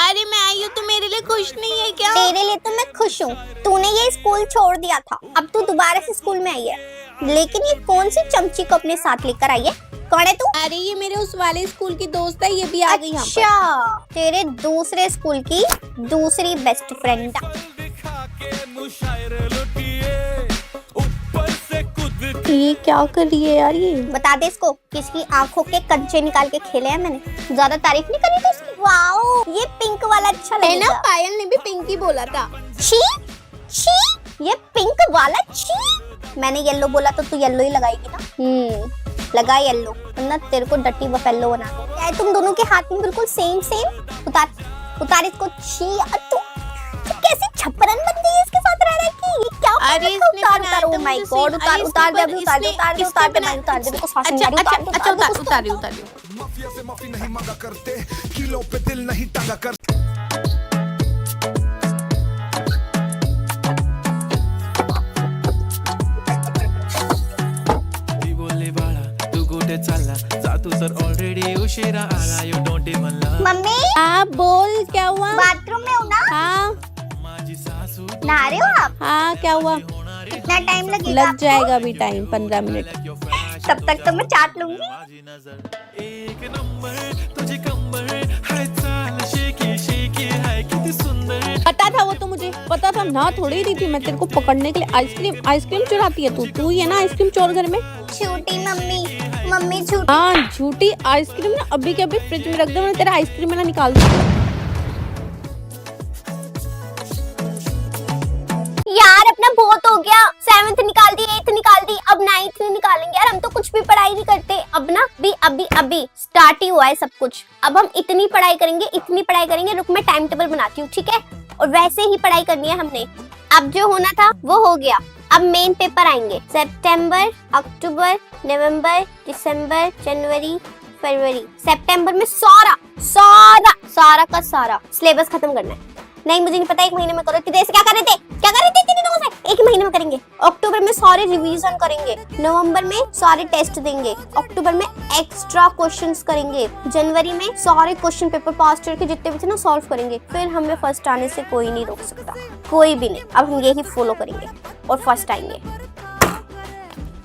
अरे मैं आई हूँ तो मेरे लिए खुश नहीं है क्या? तेरे लिए तो मैं खुश हूँ, तूने ये स्कूल छोड़ दिया था, अब तू दोबारा से स्कूल में आई है। लेकिन ये कौन सी चमची को अपने साथ लेकर आई है? कौन है तू? अरे ये मेरे उस वाले स्कूल की दोस्त है, ये भी आ गई यहाँ पर। अच्छा, तेरे दूसरे स्कूल की दूसरी बेस्ट फ्रेंड। ये क्या कर रही है यार ये? बता दे इसको किसकी आंखों के कंचे निकाल के खेले हैं मैंने। ज्यादा तारीफ नहीं करी थी उसकी। वाओ, ये पिंक वाला अच्छा है ना, लगेगा। पायल ने भी पिंक ही बोला था। छी छी, ये पिंक वाला छी। मैंने येलो बोला तो तू येलो ही लगाएगी ना। लगा येलो, वरना तेरे को डटी बफेलो बना दूंगी। यार तुम दोनों के हाथ में बिल्कुल सेम सेम। उतार इसको। छी, तू कैसी छप्परन बन गई है इसके साथ रह रह के। ये क्या? अरे इसने उतार। ओ माय गॉड, उतार दे अभी, उतार दे को सांस नहीं आ रही। अच्छा उतार रही हूँ। माफिया से माफी नहीं मांगा करते, किलों पे दिल नहीं टांगा करते। ऑलरेडी उशिरा आला, you don't even love. Mummy, हाँ बोल, क्या हुआ? बाथरूम में हूँ ना। हाँ नहा रहे हो आप? हाँ, क्या हुआ? कितना टाइम लगेगा? लग जाएगा अभी टाइम, 15 मिनट। तब तक तो मैं चाट लूंगी। एक नंबर तुझे कंबर हाय, चाल शेकी शेकी हाय, कितनी सुंदर। पता था, वो तो मुझे पता था ना, थोड़ी दी थी मैं तेरे को पकड़ने के लिए। आइसक्रीम चुराती है तू ही है ना आइसक्रीम चोर घर में। झूठी मम्मी झूठी। हाँ झूठी आइसक्रीम ना, अभी के अभी फ्रिज में रख दे, मैं तेरा आइसक्रीम ना निकाल दूँ। यार अपना बहुत हो गया। 7th निकाल दी, 8th निकाल दी, अब 9th नहीं निकालेंगे यार। हम तो कुछ भी पढ़ाई नहीं करते। अब ना अभी स्टार्ट ही हुआ है सब कुछ। अब हम इतनी पढ़ाई करेंगे। रुक मैं टाइम टेबल बनाती हूँ, ठीक है? और वैसे ही पढ़ाई करनी है हमने। अब जो होना था वो हो गया। अब मेन पेपर आएंगे सितंबर, अक्टूबर, नवंबर, दिसंबर, जनवरी, फरवरी। सितंबर में सारा का सारा सिलेबस खत्म करना है। नहीं मुझे नहीं पता, 1 महीने में करो। क्या कर रहे थे इतने दिनों से? 1 महीने में करेंगे। अक्टूबर में सारे रिवीजन करेंगे, नवंबर में सारे टेस्ट देंगे, अक्टूबर में एक्स्ट्रा क्वेश्चंस करेंगे, जनवरी में सारे क्वेश्चन पेपर पास्ट ईयर के जितने भी थे ना सॉल्व करेंगे। फिर हमें फर्स्ट आने से कोई नहीं रोक सकता, कोई भी नहीं। अब हम यही फॉलो करेंगे और फर्स्ट आएंगे।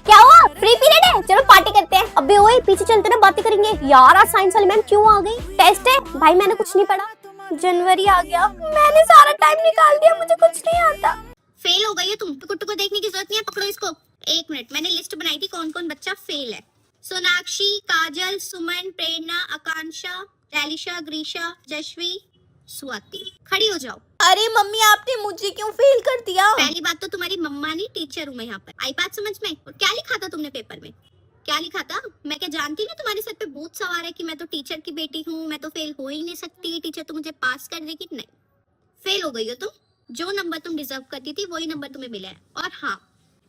क्या हुआ? फ्री पीरियड है, चलो पार्टी करते हैं। अबे ओए पीछे चलते ना, बातें करेंगे। यार आज साइंस वाली मैम क्यों आ गई? टेस्ट है भाई, मैंने कुछ नहीं पढ़ा। जनवरी आ गया, मैंने सारा टाइम निकाल दिया, मुझे कुछ नहीं आता। फेल हो गई है तुम, टुकु टुकु देखने की जरूरत नहीं है। पकड़ो इसको। 1 मिनट, मैंने लिस्ट बनाई थी कौन कौन बच्चा फेल है। सोनाक्षी, काजल, सुमन, प्रेरणा, आकांक्षा, रैलिशा, ग्रीशा, जशवी, स्वाति। खड़ी हो जाओ। अरे मम्मी आपने मुझे क्यों फेल कर दिया? पहली बात तो तुम्हारी मम्मा नहीं, टीचर हूँ मैं यहाँ पर। आई बात समझ में? और क्या लिखा था तुमने पेपर में? क्या लिखा था? मैं क्या जानती नहीं तुम्हारे सर पे भूत सवार है कि मैं तो टीचर की बेटी हूँ, मैं तो फेल हो ही नहीं सकती, टीचर तो मुझे पास कर देगी। नहीं, फेल हो गई हो तुम। जो नंबर तुम डिजर्व करती थी वही नंबर तुम्हें मिला है। और हाँ,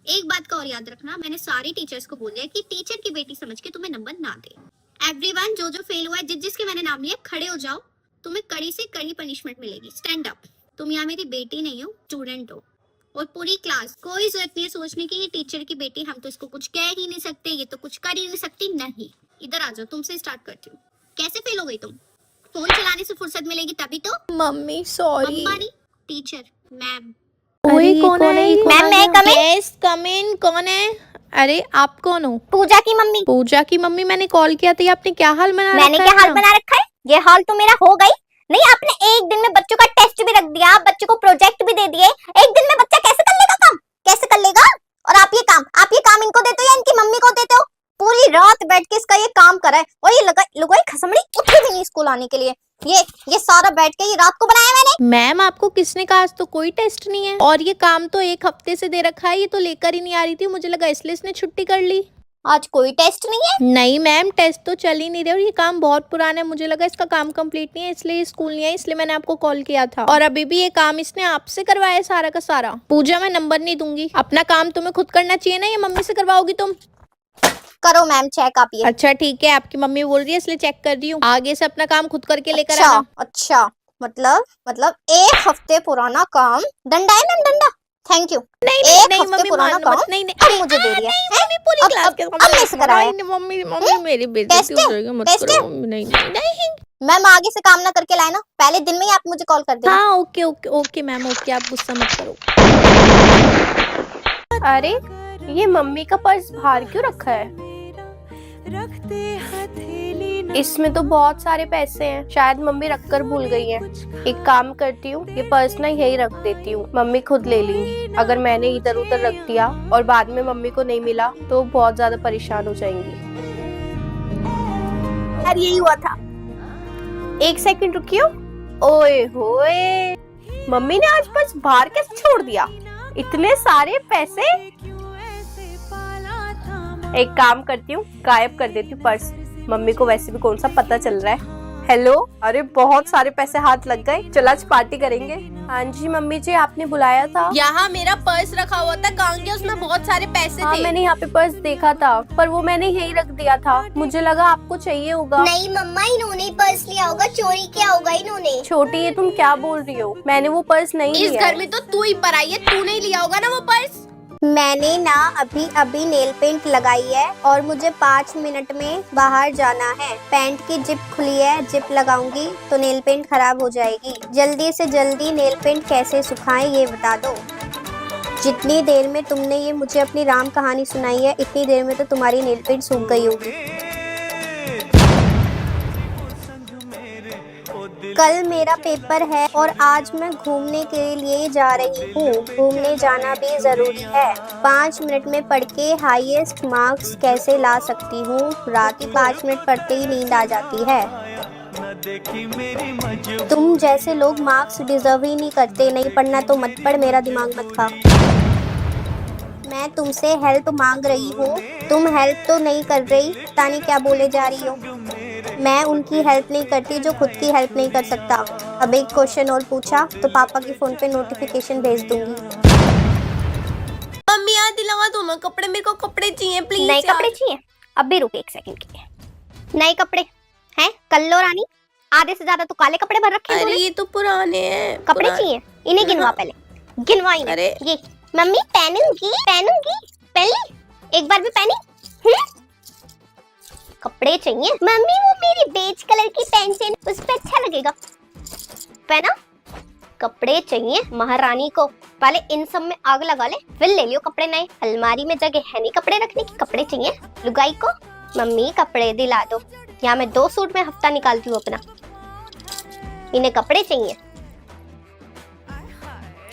एक बात का और याद रखना, मैंने सारी टीचर्स को बोल दिया कि टीचर की बेटी समझ के तुम्हें नंबर ना दे। एवरीवन, जो फेल हुआ है, जिसके मैंने नाम लिया, खड़े हो जाओ। तुम्हें कड़ी से कड़ी पनिशमेंट मिलेगी। Stand up. तुम यहाँ मेरी बेटी नहीं हो, स्टूडेंट हो। और पूरी क्लास, कोई जरूरत नहीं है सोचने की ये टीचर की बेटी, हम तो इसको कुछ कह ही नहीं सकते, ये तो कुछ कर ही नहीं सकती। नहीं, इधर आ जाओ, तुमसे स्टार्ट करती हूँ। कैसे फेल हो गई तुम? फोन चलाने से फुर्सत मिलेगी तभी तो। Mummy sorry. मम्मा नहीं, टीचर, मैम। ओए कौन है? मैम मैं यस कम इन। कौन है? अरे आप कौन हो? पूजा की मम्मी। पूजा की मम्मी, मैंने कॉल किया था, आपने क्या हाल बना मैंने रखा क्या है? हाल बना रखा है? ये हाल तो मेरा हो गई। नहीं, आपने एक दिन में बच्चों का टेस्ट भी रख दिया, बच्चों को प्रोजेक्ट भी दे दिए। एक दिन में बच्चा कैसे कर लेगा काम? कैसे कर लेगा? और आप ये काम इनको देते हो या इनकी मम्मी को देते हो? पूरी रात बैठ के इसका ये काम करा है। और ये लुगाई खसमड़ी उठी भी नहीं स्कूल आने के लिए। ये सारा बैठ के ये रात को बनाया मैंने। मैम आपको किसने कहा? आज तो कोई टेस्ट नहीं है, और ये काम तो 1 हफ्ते से दे रखा है, ये तो लेकर ही नहीं आ रही थी, मुझे लगा इसलिए इसने छुट्टी कर ली। आज कोई टेस्ट नहीं है? नहीं मैम, टेस्ट तो चल ही नहीं रहे, और ये काम बहुत पुराना है, मुझे लगा इसका काम कंप्लीट नहीं है, इसलिए स्कूल नहीं है, इसलिए मैंने आपको कॉल किया था। और अभी भी ये काम इसने आपसे करवाया है सारा का सारा। पूजा मैं नंबर नहीं दूंगी, अपना काम तुम्हें खुद करना चाहिए ना, ये मम्मी से करवाओगी तुम? करो मैम चेक आप ये। अच्छा ठीक है, आपकी मम्मी बोल रही है इसलिए चेक कर रही हूँ। आगे से अपना काम खुद करके लेकर आना। अच्छा, मतलब 1 हफ्ते पुराना काम। डंडा है मैम, डंडा? Thank you. नहीं एक नहीं हफ्ते मम्मी पुराना मानो मत, काम नहीं नहीं अब मुझे दे रही है। नहीं मम्मी पूरी क्लास के अब मैं से कराया। नहीं मम्मी मम्मी मेरी बेइज्जती टेस्ट हो है? जाएगी, मत टेस्ट करो है? मम्मी, नहीं नहीं नहीं। मैम आगे से काम ना करके लाए ना, पहले दिन में ही आप मुझे कॉल कर देना। हाँ okay okay okay ma'am okay, आप गुस्सा मत करो। अरे ये मम्मी का पर्स बाहर क्यों रखा है? इसमें तो बहुत सारे पैसे हैं, शायद मम्मी रख कर भूल गई है। एक काम करती हूँ, ये पर्स ना यही रख देती हूँ, मम्मी खुद ले लेंगी। अगर मैंने इधर उधर रख दिया और बाद में मम्मी को नहीं मिला तो बहुत ज्यादा परेशान हो जाएंगी। यार यही हुआ था। एक सेकंड रुकियो। ओए होए, मम्मी ने आज पर्स बाहर कैसे छोड़ दिया? इतने सारे पैसे। एक काम करती हूँ, गायब कर देती हूँ पर्स। मम्मी को वैसे भी कौन सा पता चल रहा है। हेलो, अरे बहुत सारे पैसे हाथ लग गए, चल आज पार्टी करेंगे। हाँ जी मम्मी जी, आपने बुलाया था? यहाँ मेरा पर्स रखा हुआ था, कहाँ गया? उसमें बहुत सारे पैसे हाँ थे। मैंने यहाँ पे पर्स देखा था, पर वो मैंने यही रख दिया था। मुझे लगा आपको चाहिए होगा। नहीं मम्मा, इन्होंने पर्स लिया होगा, चोरी किया होगा इन्होंने। छोटी, ये तुम क्या बोल रही हो? मैंने वो पर्स नहीं इस लिया घर में तो तू ही पराई है, तू नहीं लिया होगा ना वो पर्स। मैंने ना अभी अभी नेल पेंट लगाई है और मुझे 5 मिनट में बाहर जाना है। पैंट की जिप खुली है, जिप लगाऊंगी तो नेल पेंट खराब हो जाएगी। जल्दी से जल्दी नेल पेंट कैसे सुखाएं ये बता दो। जितनी देर में तुमने ये मुझे अपनी राम कहानी सुनाई है, इतनी देर में तो तुम्हारी नेल पेंट सूख गई होगी। कल मेरा पेपर है और आज मैं घूमने के लिए जा रही हूँ। घूमने जाना भी जरूरी है। 5 मिनट में पढ़ के हाईएस्ट मार्क्स कैसे ला सकती हूँ? रात ही 5 मिनट पढ़ते ही नींद आ जाती है। तुम जैसे लोग मार्क्स डिजर्व ही नहीं करते। नहीं पढ़ना तो मत पढ़, मेरा दिमाग मत खा। मैं तुमसे हेल्प मांग रही हूँ, तुम हेल्प तो नहीं कर रही। पता नहीं क्या बोले जा रही हो। मैं उनकी हेल्प नहीं करती जो खुद की हेल्प नहीं कर सकता। अब एक क्वेश्चन और पूछा तो पापा के फोन पे नोटिफिकेशन भेज दूंगी। मम्मी यार दिलावा दो ना कपड़े, मेरे को कपड़े चाहिए प्लीज। नए कपड़े चाहिए? अब भी रुक 1 सेकंड के लिए। नए कपड़े हैं? कल लो रानी, आधे से ज्यादा तो काले कपड़े भर रखे हैं अरे तूने। ये तो पुराने हैं। कपड़े चाहिए? इन्हें गिनवा पहले, गिनवा इन्हें। अरे ये मम्मी पहनूंगी पहनूंगी, पहली एक बार भी पहनी? कपड़े चाहिए? मम्मी वो मेरी बेज कलर की पैंट है, उस पे अच्छा लगेगा, पहना। कपड़े चाहिए महारानी को। पहले इन सब में आग लगा ले, फिर ले लियो कपड़े नए। अलमारी में जगह है नहीं कपड़े रखने की। कपड़े चाहिए लुगाई को। मम्मी कपड़े दिला दो। यहाँ मैं 2 सूट में हफ्ता निकालती हूँ अपना। इन्हें कपड़े चाहिए?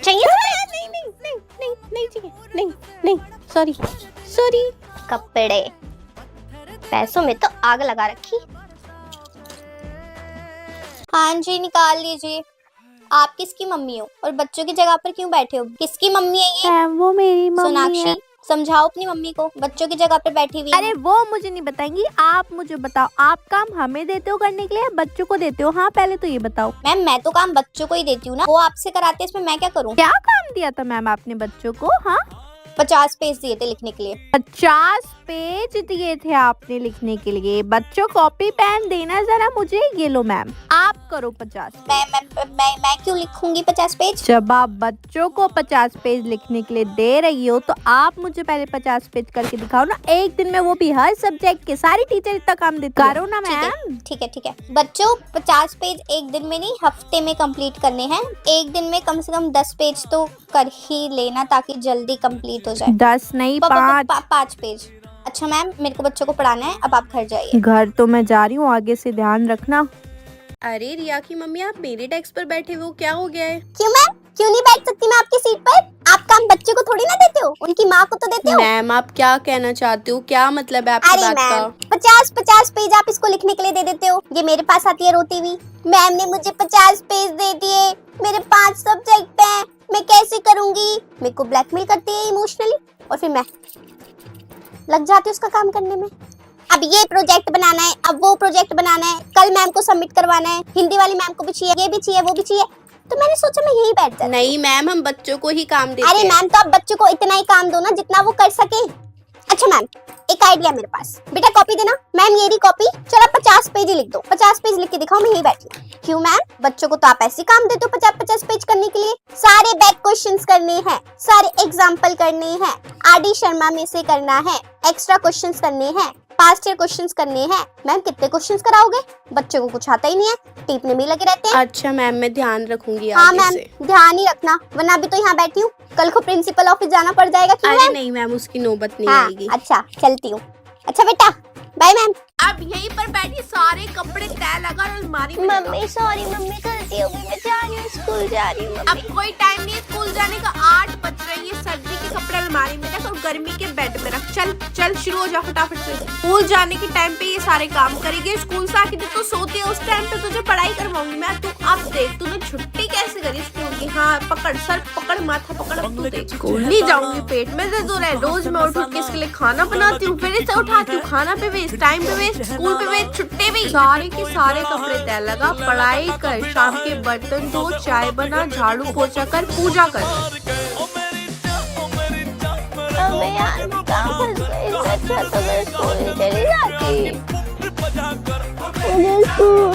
चाहिए नहीं नहीं नहीं नहीं नहीं चाहिए, नहीं नहीं सॉरी सॉरी। कपड़े? पैसों में तो आग लगा रखी। हाँ जी निकाल लीजिए। आप किसकी मम्मी हो और बच्चों की जगह पर क्यों बैठे हो? किसकी मम्मी है ये? वो मेरी मम्मी सोनाक्षी, है। समझाओ अपनी मम्मी को, बच्चों की जगह पर बैठी हुई है। अरे वो मुझे नहीं बताएंगी, आप मुझे बताओ। आप काम हमें देते हो करने के लिए या बच्चों को देते हो? हाँ पहले तो ये बताओ। मैम मैं तो काम बच्चों को ही देती हूँ ना, वो आपसे कराते, इसमें मैं क्या करूँ? क्या काम दिया था मैम आपने बच्चों को? हाँ 50 पेज दिए थे लिखने के लिए। 50 पेज दिए थे आपने लिखने के लिए। बच्चों कॉपी पेन देना जरा मुझे। ये लो मैम, आप करो 50। मैं क्यों लिखूंगी 50 पेज? जब आप बच्चों को 50 पेज लिखने के लिए दे रही हो तो आप मुझे पहले 50 पेज करके दिखाओ ना। एक दिन में, वो भी हर सब्जेक्ट के। सारी टीचर इतना काम देती है। करो ना मैम। ठीक है। बच्चों 50 पेज एक दिन में नहीं, हफ्ते में कंप्लीट करने हैं। एक दिन में कम से कम 10 पेज तो कर ही लेना ताकि जल्दी कंप्लीट हो जाए। 10 नहीं 5 पेज। अच्छा मैम मेरे को बच्चों को पढ़ाना है, अब आप घर जाइए। घर तो मैं जा रही हूँ, आगे से ध्यान रखना। अरे रिया की मम्मी, आप मेरे डेस्क पर बैठे हो, क्या हो गया है? क्यों मैम, क्यों नहीं बैठ सकती मैं आपकी सीट पर? आप काम बच्चों को थोड़ी ना देते हो, उनकी माँ को तो देते हो। मैम आप क्या कहना चाहते हो? क्या मतलब है आपकी अरे बात का? मैम 50 पेज आप इसको लिखने के लिए दे देते हो। ये मेरे पास आती है रोती हुई, मैम ने मुझे 50 पेज दे दिए, मेरे 5 सब्जेक्ट हैं, मैं कैसे करूंगी? मेरे को ब्लैकमेल करती है इमोशनली और फिर मैं लग जाती हूँ उसका काम करने में। अब ये प्रोजेक्ट बनाना है, अब वो प्रोजेक्ट बनाना है, कल मैम को सबमिट करवाना है, हिंदी वाली मैम को भी चाहिए, ये भी चाहिए, वो भी चाहिए। तो मैंने सोचा मैं यही बैठ जाती। नहीं मैम, हम बच्चों को ही काम देते अरे हैं। मैम तो आप बच्चों को इतना ही काम दो ना जितना वो कर सके। अच्छा मैम, एक आइडिया मेरे पास। बेटा कॉपी देना। मैम ये रही कॉपी। चलो 50 पेज ही लिख दो। 50 पेज लिख के दिखाओ, मैं यही बैठी हूँ। क्यों मैम? बच्चों को तो आप ऐसे काम देते हो 50-50 पेज करने के लिए। सारे बैक क्वेश्चंस करने हैं, सारे एग्जाम्पल करने हैं, आरडी शर्मा में से करना है, एक्स्ट्रा क्वेश्चंस करने हैं, पास्ट ईयर क्वेश्चंस करने हैं। मैम कितने क्वेश्चंस कराओगे? बच्चों को कुछ आता ही नहीं है, टीपने में लगे रहते हैं। अच्छा मैम, मैं ध्यान रखूंगी हाँ आगे मैम, से। ध्यान ही रखना, वरना अभी तो यहाँ बैठी हूँ, कल को प्रिंसिपल ऑफिस जाना पड़ जाएगा। क्यों अरे मैम? नहीं मैम, उसकी नौबत नहीं हाँ, आएगी। अच्छा चलती हूँ। अच्छा बेटा, बाय मैम। अब यहीं पर बैठी सारे कपड़े तय लगा और अलमारी में लगा। मम्मी सॉरी मम्मी, गलती हो गई, मैं जा रही हूँ, स्कूल जा रही हूँ अब कोई टाइम नहीं है स्कूल जाने का, 8 बज रही है। सर्दी के कपड़े अलमारी में रख और गर्मी के बेड में रख। चल चल शुरू हो जा फटाफट से। स्कूल जाने के टाइम पे ये सारे काम करेगी। स्कूल से आके जब तू सोती है उस टाइम पे तुझे पढ़ाई करवाऊंगी मैं। तू अब देख तूने छुट्टी कैसे करी स्कूल की। हाँ पकड़, सर पकड़, माथा पकड़। अब तू देख, स्कूल नहीं जाऊंगी, पेट में दर्द हो रहा है। रोज मैं उठ के इसके लिए खाना बनाती हूँ, फिर इसे उठाती हूँ, खाना पे वेस्ट, टाइम पे वेस्ट, स्कूल पे वेस्ट, छुट्टी भी। सारे के सारे कपड़े तय लगा, पढ़ाई कर, शाम के बर्तन धो, चाय बना, झाड़ू पोछा कर, पूजा कर। अबे यार मैं कहाँ फंस गई? इससे अच्छा तो मैं स्कूल ही चली जाती। मुझे स्कूल